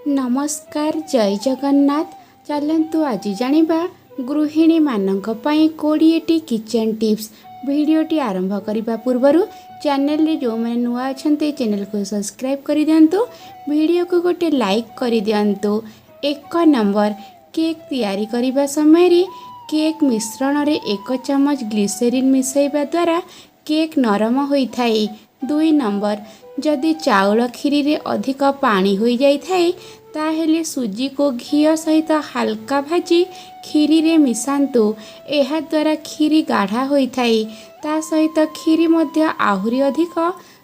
नमस्कार जय जगन्नाथ। चलतु आज जानिबा गृहिणी मानक पई 20टी किचन टिप्स। वीडियोटी आरंभ करने पूर्व चैनल रे जो मैंने नुआ अच्छे चैनल को सब्सक्राइब कर दिंतु, वीडियो को गोटे लाइक कर दिंतु। 1 नंबर केक तैयारी करने समय केक मिश्रण रे 1 चम्मच ग्लिसरीन मिसैबा द्वारा केक नरम होता है। 2 नंबर जदि चाउल खीरी रे अधिक पानी हो जाए ताहेले सूजी को घी सहित हल्का भाजी खीरी रे मिसांतु। एहा द्वारा खीरी गाढ़ा होता है, ता सहित खीरी मध्य आहुरी अधिक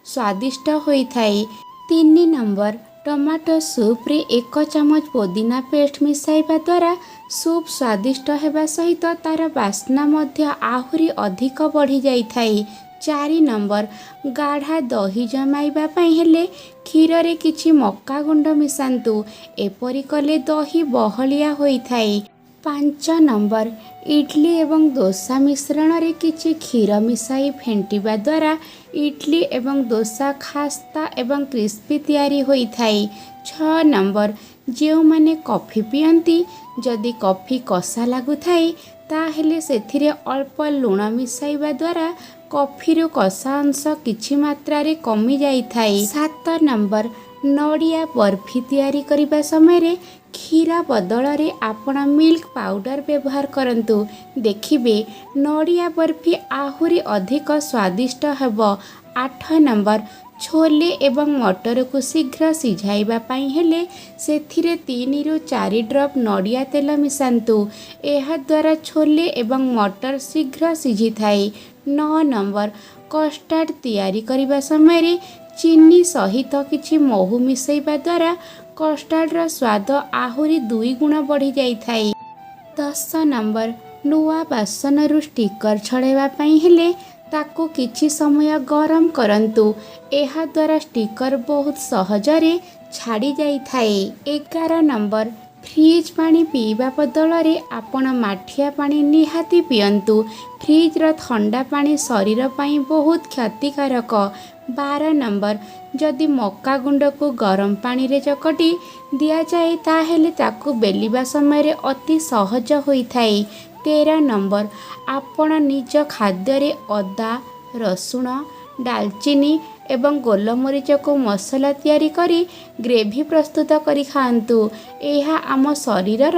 स्वादिष्ट होता है। 3 नंबर टमाटो सूप रे 1 चम्मच पुदीना पेस्ट मिसाइबा द्वारा सूप स्वादिष्ट हेबा सहित तार बास्ना मध्य आहुरी अधिक बढ़ी जाइथाए। 4 नंबर गाढ़ा दही जमाइबा पई हेले क्षीर रे किछि मक्का गुंड मिसांतु, एपरि कले दही बहलिया होइथाए। 5 नंबर इडली एवं डोसा मिश्रण रे किछि क्षीर मिसाई फेंटिबा द्वारा इडली एवं डोसा खास्ता एवं क्रिस्पी तैयारी होइथाए। 6 नंबर जो माने कॉफी पियंती जदि कॉफी कषा लागुथाए ताहेले सेथिरे अल्प लुण मिसाइबा द्वारा कॉफीरू कषा अंश किछि मात्रा रे कमी जाइथाए। 7 नंबर नड़िया बर्फी तैयारी करिबा समय रे क्षीर बदल रे आपण मिल्क पाउडर व्यवहार करंतु, देखिबे नड़िया बर्फी आहुरी अधिक स्वादिष्ट हेबो। 8 नंबर छोले एवं मटर को शीघ्र सिझाइबा पई हेले सेथिरे 3 ରୁ 4 ड्रप नड़िया तेल मिसांतु, एहा द्वारा छोले एवं मटर शीघ्र सिझी थाए। 9 नंबर कस्टर्ड तैयारी करिबा समय रे चीनी सहित किछि महू मिसैबा द्वारा कस्टर्डर स्वाद आहुरी 2 गुण बढ़ी जाइथाए। 10 नंबर नुआ बासन रु स्टिकर छड़ाइबा पई हेले ताकू किछि समय गरम करंतु, एहा द्वारा स्टिकर बहुत सहजरे छाड़ी जाइथाए। 11 नंबर फ्रिज पानी पीवा बदल रे आपण माठिया पानी निहाती पियंतु, फ्रिज रो ठंडा पानी शरीर पई बहुत क्षतिकारक। 12 नंबर जदि मक्का गुंड को गरम पानी रे चकटी दिया जाए ताहेले ताकू बेलिबा समय रे अति सहज होइथाए। 13 नंबर आपण निज खाद्य रे अदा रसुण डालचीनी एवं गोलमरीच को मसला तैयारी करी ग्रेवी प्रस्तुत करी खांतु, एहा आम शरीरर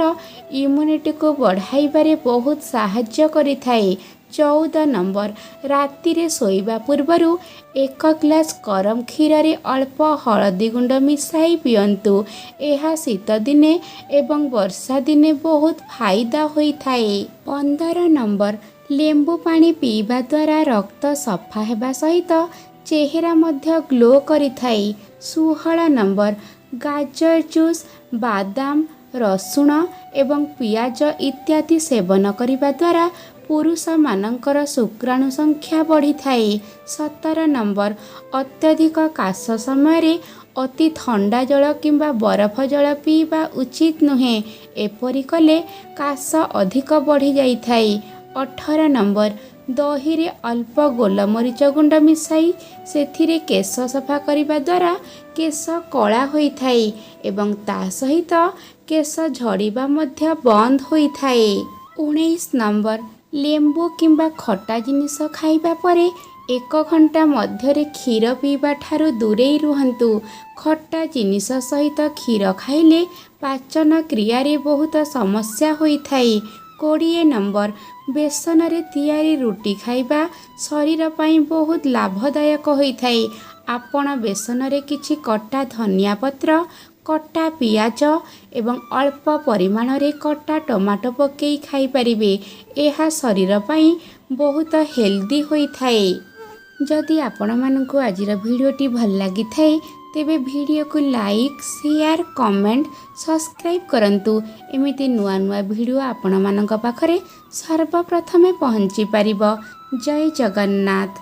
इम्यूनिटी को बढ़ाइबारे बहुत साहाय्य करिथाए। 14 नंबर राति रे सोइबा पूर्वरु 1 ग्लास गरम क्षीर रे अल्प हळदी गुंड मिसाई पियंतु, एहा शीत दिने एवं वर्षा दिने बहुत फायदा होइथाए। 15 नंबर लेंबू पानी पीवा द्वारा रक्त सफा हेबा सहित चेहरा मध्य ग्लो करिथाए। 16 नंबर गाजर जूस बादाम रसुण एवं पियाज इत्यादि सेवन करिबा द्वारा पुरुष मानकर शुक्राणु संख्या बढ़ी थाए। 17 नंबर अत्यधिक काश समय अति ठंडा जल किंबा बरफ जल पीवा उचित नुहे, एपरि कले काश अधिक बढ़ी जाइथाए। 18 नंबर दही रे अल्प गोलमरीच गुंड मिसाई सेथिरे केश सफा करिबा द्वारा केश कला होइथाए एवं ता सहित केश झड़िबा मध्य बंद होइथाए। 19 नंबर लेंबू किंबा खटा जिनिस खाइबा परे 1 घंटा मध्यरे क्षीर पीबा ठारू दूरे रुहंतु। खटा जिनिस सहित क्षीर खाइले पाचन क्रिया रे बहुत समस्या होइथाए। 20 नंबर बेसन रे तैयारी रुटी खाइबा शरीर पई बहुत लाभदायक होइथाए। आपण बेसन रे किछि कटा धनिया पत्र कटा पियाज एवं अल्प परिमाण रे कटा टमाटो पकेई खाई परिबे, एहा शरीर पई बहुत हेल्दी होइथाए। जदि आपण मानकु आजिर वीडियोटी भल लागि थाए तेबे वीडियो को लाइक शेयर कमेंट सब्सक्राइब करंतु, एमिति नुआ नुआ वीडियो आपण मानक पाखरे सर्वप्रथमे पहुंची परिबो। जय जगन्नाथ।